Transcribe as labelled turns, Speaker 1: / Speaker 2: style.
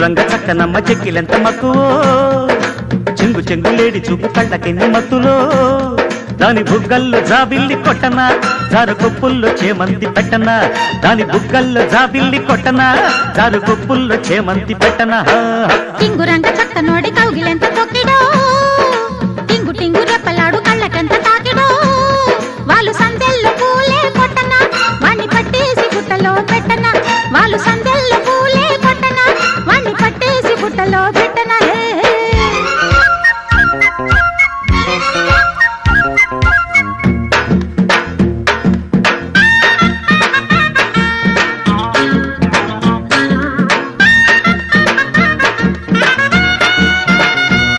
Speaker 1: చింగురంగ చక్కనమ్మ చెక్కిలెంత మక్కువో చెంగు చెంగులేడి చూపు కళ్ళకెన్ని మత్తులో దాని బుగ్గల్లో జాబిల్లి కొట్టనా జారు కొప్పుల్లో చేమంతి పెట్టనా దాని బుగ్గల్లో జాబిల్లి కొట్టనా జారు కొప్పుల్లో చేమంతి పెట్టనా
Speaker 2: చింగురంగ చక్క నోడి కౌగిలెంత తొక్కిడ